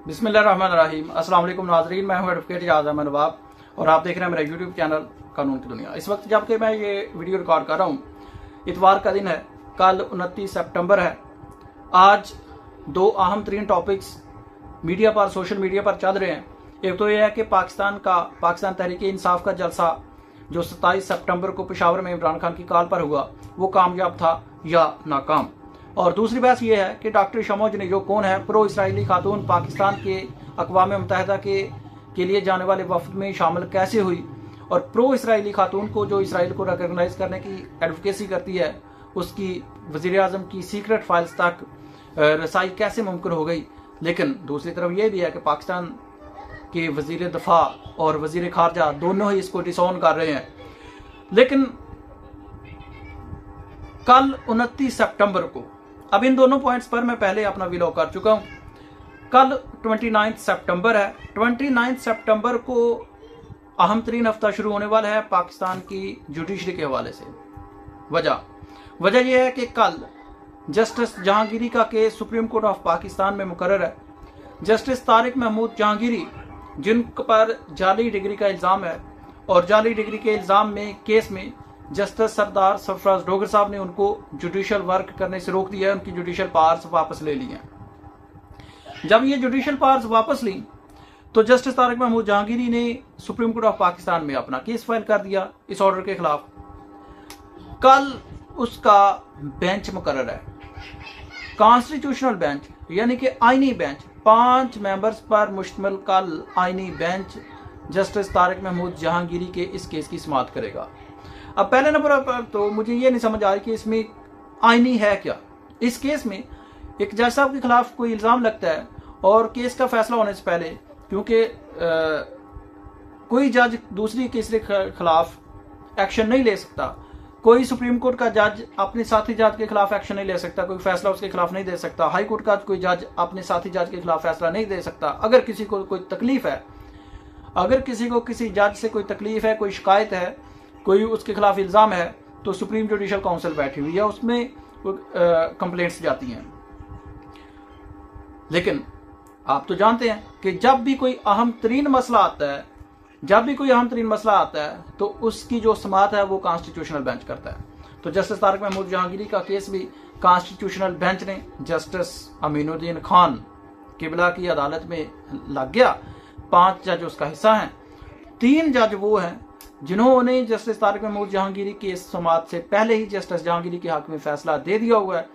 बिस्मिल्लाहिर्रहमानिर्रहीम। अस्सलाम वालेकुम नाज़रीन, मैं हूं एडवोकेट एजाज अहमद नवाब और आप देख रहे हैं मेरा यूट्यूब चैनल कानून की दुनिया। इस वक्त जबकि मैं ये वीडियो रिकॉर्ड कर रहा हूं, इतवार का दिन है, कल 29 सितंबर है। आज दो अहम तरीन टॉपिक्स मीडिया पर, सोशल मीडिया पर चल रहे हैं। एक तो यह है कि पाकिस्तान तहरीक इंसाफ का जलसा जो 27 सितंबर को पेशावर में इमरान खान की कॉल पर हुआ, वो कामयाब था या नाकाम। और दूसरी बहस यह है कि डॉक्टर शमोजनी जो कौन है, प्रो इसराइली खातून, पाकिस्तान के अक़वाम मुत्तहिदा के लिए जाने वाले वफद में शामिल कैसे हुई, और प्रो इसराइली खातून को जो इसराइल को रिकॉग्नाइज करने की एडवोकेसी करती है, उसकी वज़ीर आज़म की सीक्रेट फाइल्स तक रसाई कैसे मुमकिन हो गई। लेकिन दूसरी तरफ यह भी है कि पाकिस्तान के वज़ीर दफा और वज़ीर खारजा दोनों ही इसको डिसऑन कर रहे हैं। लेकिन कल 29 सितंबर को, अब इन दोनों पॉइंट्स पर मैं पहले अपना व्लॉग कर चुका हूं। कल 29 सितंबर है। 29 सितंबर को अहम तरीन हफ्ता शुरू होने वाला है पाकिस्तान की जुडिशरी के हवाले से। वजह यह है कि कल जस्टिस जहांगीरी का case supreme court of Pakistan में मुकर्रर है। जस्टिस तारिक महमूद जहांगीरी, जिन पर जाली डिग्री का इल्ज़ाम है, और जाली डिग्री के इल्ज़ाम में केस में जस्टिस सरदार सरफराज डोगर साहब ने उनको जुडिशल वर्क करने से रोक दिया है, उनकी जुडिशल पावर्स वापस ले ली हैं। जब ये जुडिशल पावर्स वापस ली तो जस्टिस तारिक महमूद जहांगीरी ने सुप्रीम कोर्ट ऑफ पाकिस्तान में अपना केस फाइल कर दिया इस ऑर्डर के खिलाफ। कल उसका बेंच मुकर्रर है, कॉन्स्टिट्यूशनल बेंच, यानी कि आईनी बेंच। 5 मेंबर्स पर मुश्तमिल कल आईनी बेंच जस्टिस तारिक महमूद जहांगीरी के इस केस की समाअत करेगा। अब पहले नंबर पर तो मुझे ये नहीं समझ आ रही कि इसमें आईनी है क्या। इस केस में एक जज साहब के खिलाफ कोई इल्ज़ाम लगता है और केस का फैसला होने से पहले, क्योंकि कोई जज दूसरी केस के खिलाफ एक्शन नहीं ले सकता, कोई सुप्रीम कोर्ट का जज अपने साथी जज के खिलाफ एक्शन नहीं ले सकता, कोई फैसला उसके खिलाफ नहीं दे सकता, हाई कोर्ट का कोई जज अपने साथी जज के खिलाफ फैसला नहीं दे सकता। अगर किसी को कोई तकलीफ है, अगर किसी को किसी जज से कोई तकलीफ है, कोई शिकायत है, कोई उसके खिलाफ इल्ज़ाम है, तो सुप्रीम जुडिशल काउंसिल बैठी हुई है, उसमें कंप्लेंट्स जाती हैं। लेकिन आप तो जानते हैं कि जब भी कोई अहम तरीन मसला आता है तो उसकी जो समाअत है वो कॉन्स्टिट्यूशनल बेंच करता है। तो जस्टिस तारिक महमूद जहांगीरी का केस भी कॉन्स्टिट्यूशनल बेंच ने जस्टिस अमीनुद्दीन खान किबला की अदालत में लग गया। 5 जज उसका हिस्सा हैं। 3 जज वो हैं जिन्होंने जस्टिस तारिक महमूद जहांगीरी के समाअत से पहले ही जस्टिस जहांगीरी के हक में फैसला दे दिया हुआ है,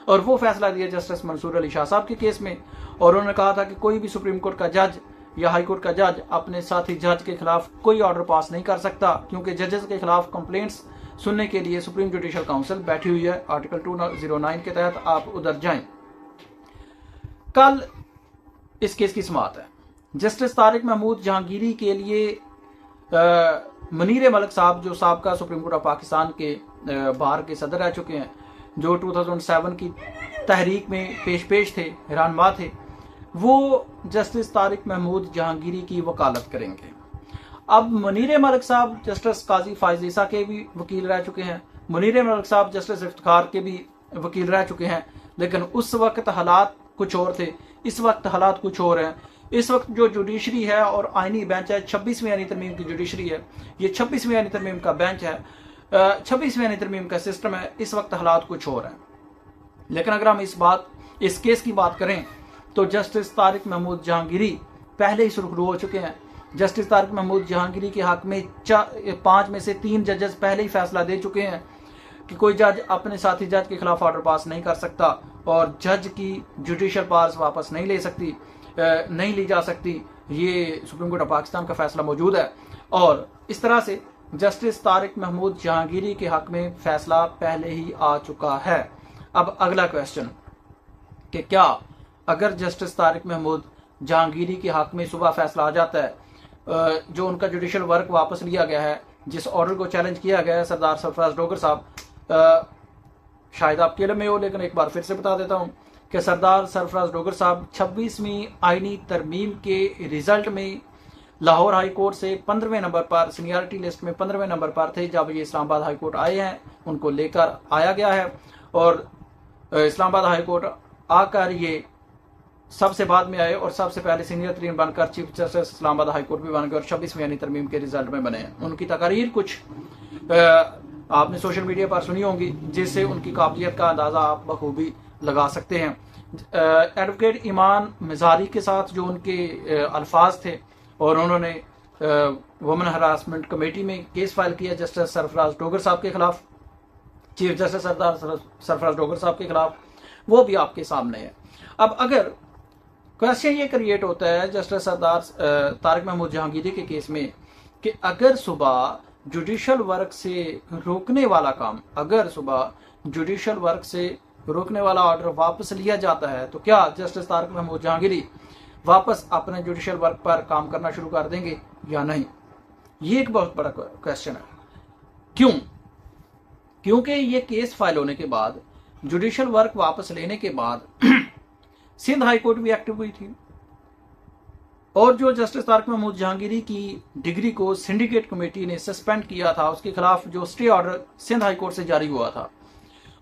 और वो फैसला दिया जस्टिस मंसूर अली शाह साहब के केस में। और उन्होंने कहा था कि कोई भी सुप्रीम कोर्ट का जज या हाई कोर्ट का जज अपने साथी जज के खिलाफ कोई ऑर्डर पास नहीं कर सकता, क्योंकि जजेस के खिलाफ कंप्लेंट्स सुनने के लिए सुप्रीम जुडिशल काउंसिल बैठी हुई है। आर्टिकल 209 के तहत आप उधर जाएं। कल इस केस की समाअत है। जस्टिस तारिक महमूद जहांगीरी के लिए मुनीर मलिक साहब, जो साबका सुप्रीम कोर्ट ऑफ पाकिस्तान के बार के सदर रह चुके हैं, जो 2007 की तहरीक में पेश थे, रहनुमा थे, वो जस्टिस तारिक महमूद जहांगीरी की वकालत करेंगे। अब मुनीर मलिक साहब जस्टिस काजी फायज ईसा के भी वकील रह चुके हैं, मुनीर मलिक साहब जस्टिस इफ्तिखार के भी वकील रह चुके हैं। लेकिन उस वक्त हालात कुछ और थे, इस वक्त हालात कुछ और हैं। इस वक्त जो जुडिशरी है और आईनी बेंच है, 26वीं आईनी तरमीम की जुडिशरी है, ये 26वीं आईनी तरमीम का बेंच है, 26वीं आईनी तरमीम का सिस्टम है। इस वक्त हालात कुछ और हैं। लेकिन अगर हम इस केस की बात करें तो जस्टिस तारिक महमूद जहांगीरी पहले ही सुर्खरू हो चुके हैं। जस्टिस तारिक महमूद जहांगीरी के हक में 5 में से 3 जजेस पहले ही फैसला दे चुके हैं कि कोई जज अपने साथी जज के खिलाफ ऑर्डर पास नहीं कर सकता, और जज की जुडिशल पावर्स वापस नहीं ली जा सकती। ये सुप्रीम कोर्ट ऑफ पाकिस्तान का फैसला मौजूद है। और इस तरह से जस्टिस तारिक महमूद जहांगीरी के हक में फैसला पहले ही आ चुका है। अब अगला क्वेश्चन कि क्या अगर जस्टिस तारिक महमूद जहांगीरी के हक में सुबह फैसला आ जाता है, जो उनका जुडिशल वर्क वापस लिया गया है, जिस ऑर्डर को चैलेंज किया गया है सरदार सरफराज डोगर साहब, शायद आपके इल्म में हो, लेकिन एक बार फिर से बता देता हूं कि सरदार सरफराज डोगर साहब 26वीं आईनी तरमीम के रिजल्ट में लाहौर हाई कोर्ट से 15वें नंबर पर, सीनियरिटी लिस्ट में 15वें नंबर पर थे। जब ये इस्लामाबाद हाई कोर्ट आए हैं, उनको लेकर आया गया है, और इस्लामाबाद हाई कोर्ट आकर ये सबसे बाद में आए और सबसे पहले सीनियर तरीन बनकर chief justice Islamabad high court भी बन गए और 26वीं यानी तरमीम के रिजल्ट में बने हैं। उनकी तकारीर कुछ आपने सोशल मीडिया पर सुनी होंगी, जिससे उनकी काबिलियत का अंदाजा आप बखूबी लगा सकते हैं। एडवोकेट ईमान मिजारी के साथ जो उनके अल्फाज थे, और उन्होंने वुमेन हरासमेंट कमेटी में केस फाइल किया जस्टिस सरफराज डोगर साहब के खिलाफ, चीफ जस्टिस सरफराज डोगर साहब के खिलाफ, वो भी आपके सामने है। अब अगर क्वेश्चन ये क्रिएट होता है जस्टिस सरदार तारिक महमूद जहांगीरी के केस में कि अगर सुबह जुडिशल वर्क से रोकने वाला काम, अगर सुबह जुडिशल वर्क से रोकने वाला ऑर्डर वापस लिया जाता है तो क्या जस्टिस तारिक महमूद जहांगीरी वापस अपने जुडिशल वर्क पर काम करना शुरू कर देंगे या नहीं? ये एक बहुत बड़ा क्वेश्चन है। क्यों? क्योंकि ये केस फाइल होने के बाद, जुडिशल वर्क वापस लेने के बाद सिंध हाई कोर्ट भी एक्टिव हुई थी, और जो जस्टिस तारिक महमूद जहांगीरी की डिग्री को सिंडिकेट कमेटी ने सस्पेंड किया था, उसके खिलाफ जो stay order Sindh high court से जारी हुआ था,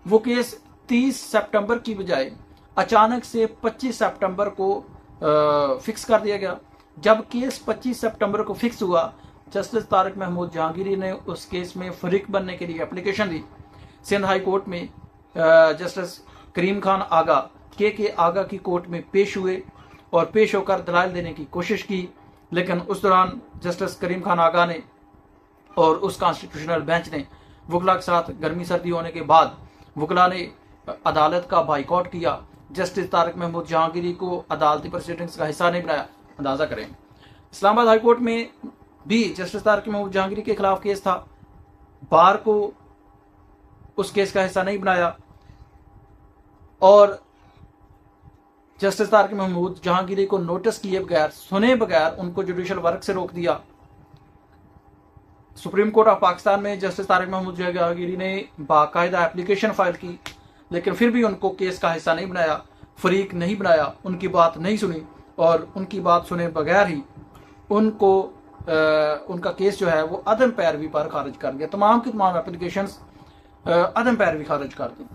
वो केस 30 सितंबर की बजाय अचानक से 25 सितंबर को फिक्स कर दिया गया। जब केस 25 सितंबर को फिक्स हुआ, जस्टिस तारिक महमूद जहांगीरी ने उस केस में फरीक बनने के लिए एप्लीकेशन दी। सिंध हाई कोर्ट में जस्टिस करीम खान आगा के आगा की कोर्ट में पेश हुए और पेश होकर दलाइल देने की कोशिश की, लेकिन उस दौरान जस्टिस करीम खान आगा ने और उस कॉन्स्टिट्यूशनल बेंच ने वकला के साथ गर्मी सर्दी होने के बाद वकला ने अदालत का बाइकआउट किया। जस्टिस तारिक महमूद जहांगीरी को अदालती प्रोसीडिंग्स का हिस्सा नहीं बनाया। अंदाजा करें, इस्लामाबाद हाई कोर्ट में भी जस्टिस तारिक महमूद जहांगीरी के खिलाफ केस था, बार को उस केस का हिस्सा नहीं बनाया और जस्टिस तारिक महमूद जहांगीरी को नोटिस किए बगैर, सुने बगैर उनको जुडिशल वर्क से रोक दिया। सुप्रीम कोर्ट ऑफ पाकिस्तान में जस्टिस तारिक महमूद जहांगीरी ने बाकायदा एप्लीकेशन फाइल की, लेकिन फिर भी उनको केस का हिस्सा नहीं बनाया, फरीक नहीं बनाया, उनकी बात नहीं सुनी और उनकी बात सुने बगैर ही उनको उनका केस जो है वो अदम पैरवी पर खारिज कर दिया। तमाम की तमाम एप्लीकेशन अदम पैरवी खारिज कर दी।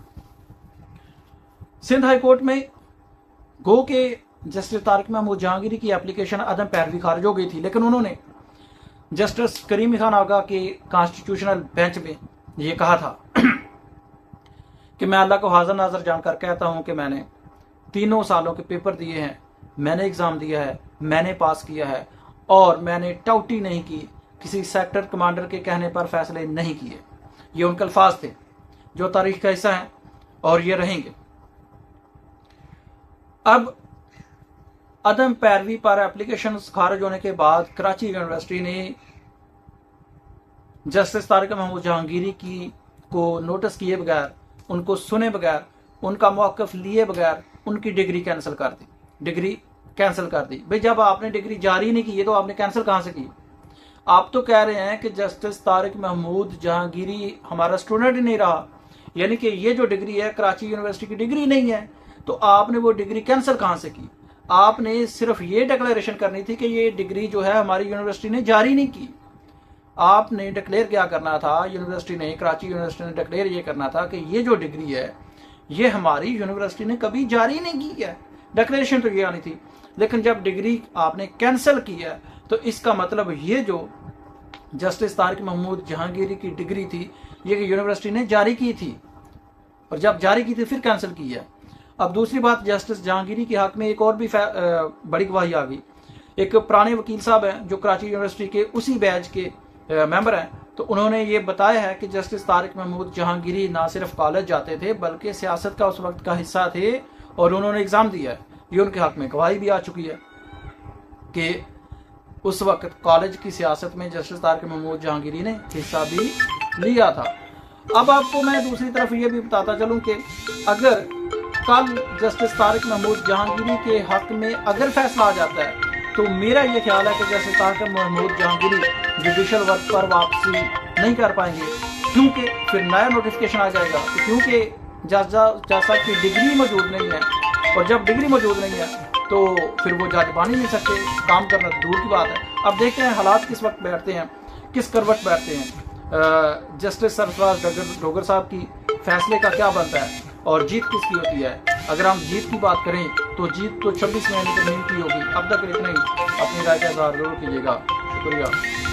सिंध हाई कोर्ट में गो के जस्टिस तारिक महमूद जहांगीरी की एप्लीकेशन अदम पैरवी खारिज हो गई थी, लेकिन उन्होंने जस्टिस करीम खान आगा के कॉन्स्टिट्यूशनल बेंच में ये कहा था कि मैं अल्लाह को हाजिर नाजर जानकर कहता हूं कि मैंने 3 सालों के पेपर दिए हैं, मैंने एग्जाम दिया है, मैंने पास किया है और मैंने टाउटी नहीं की, किसी सेक्टर कमांडर के कहने पर फैसले नहीं किए। ये उनके अल्फाज थे जो तारीख का हिस्सा हैं और ये रहेंगे। अब अदम पैरवी पर एप्लीकेशन खारिज होने के बाद कराची यूनिवर्सिटी ने जस्टिस तारिक महमूद जहांगीरी की को नोटिस किए बगैर, उनको सुने बगैर, उनका मौक़िफ़ लिए बगैर उनकी डिग्री कैंसिल कर दी। डिग्री कैंसिल कर दी। भाई जब आपने डिग्री जारी नहीं की है तो आपने कैंसिल कहां से की? आप तो कह रहे हैं कि जस्टिस तारिक महमूद जहांगीरी हमारा स्टूडेंट ही नहीं रहा, यानी कि ये जो डिग्री है कराची यूनिवर्सिटी की डिग्री नहीं है, तो आपने वो डिग्री कैंसिल कहां से की? आपने सिर्फ ये डिक्लेरेशन करनी थी कि ये डिग्री जो है हमारी यूनिवर्सिटी ने जारी नहीं की। आपने डिक्लेयर क्या करना था? यूनिवर्सिटी ने, कराची यूनिवर्सिटी ने डिक्लेयर ये करना था कि ये जो डिग्री है ये हमारी यूनिवर्सिटी ने कभी जारी नहीं की है। डिक्लेरेशन तो ये आनी थी, लेकिन जब डिग्री आपने कैंसिल की है तो इसका मतलब ये जो जस्टिस तारिक महमूद जहांगीरी की डिग्री थी ये यूनिवर्सिटी ने जारी की थी, और जब जारी की थी फिर कैंसिल की है। अब दूसरी बात, जस्टिस जहांगीरी के हक में एक और भी बड़ी गवाही आ गई। एक पुराने वकील साहब हैं जो कराची यूनिवर्सिटी के उसी बैच के मेंबर हैं, तो उन्होंने ये बताया है कि जस्टिस तारिक महमूद जहांगीरी ना सिर्फ कॉलेज जाते थे बल्कि सियासत का उस वक्त का हिस्सा थे और उन्होंने एग्जाम दिया है। ये उनके हक में गवाही भी आ चुकी है कि उस वक्त कॉलेज की सियासत में जस्टिस तारिक महमूद जहांगीरी ने हिस्सा भी लिया था। अब आपको मैं दूसरी तरफ ये भी बताता चलूं कि अगर कल जस्टिस तारिक महमूद जहांगीरी के हक में अगर फैसला आ जाता है तो मेरा ये ख्याल है कि justice Tariq Mahmood Jahangiri judicial work पर वापसी नहीं कर पाएंगे, क्योंकि फिर नया नोटिफिकेशन आ जाएगा। क्योंकि जज साहब की डिग्री मौजूद नहीं है, और जब डिग्री मौजूद नहीं है तो फिर वो जज बन ही नहीं सकते, काम करना तो दूर की बात है। अब देखते हैं हालात किस वक्त बैठते हैं, किस करवट बैठते हैं। जस्टिस सरफराज डोगर साहब की फैसले का क्या बनता है और जीत किसकी होती है। अगर हम जीत की बात करें तो जीत तो 26 महीने तो नहीं की होगी। अब तक इतना ही, अपनी राय का इज़हार जरूर कीजिएगा। शुक्रिया।